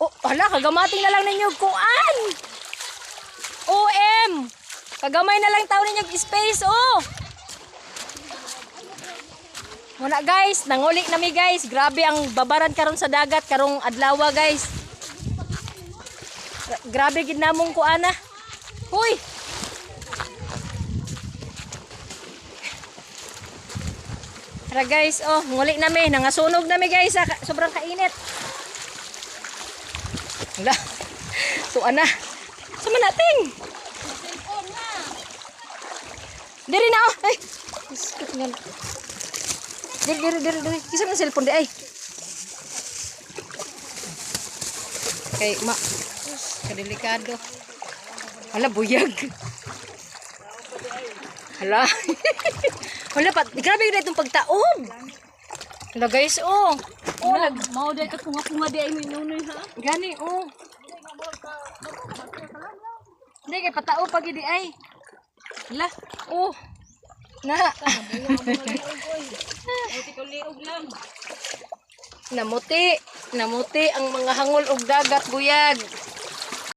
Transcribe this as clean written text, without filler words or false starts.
Oh, hala, kagamating na lang ninyo kuan. OM. Kagamay na lang taon ninyo space, oh. Muna guys, nanguli nami guys. Grabe ang babaran karon sa dagat karong adlaw guys. Grabe gid namong kuana. Huy. Tara guys, oh, nguli nami, nangasunog nami guys, sobrang kainit. Wala. So ana. Sama natin. Diri na oh. Ay. Skip nga. Diri. Kisa ng cellphone di ay. Kay ma. Kadelikado. Hala buyag. Hala. Wala pa. Grabe na itong pagtaob. Hala guys, oh. Oh, Mau dai ka kunga di ay minunoy ha. Gani, oh. Hindi kay patao pag di ay. Hala, oh. Na. Namuti ang mga hangol og dagat buyag.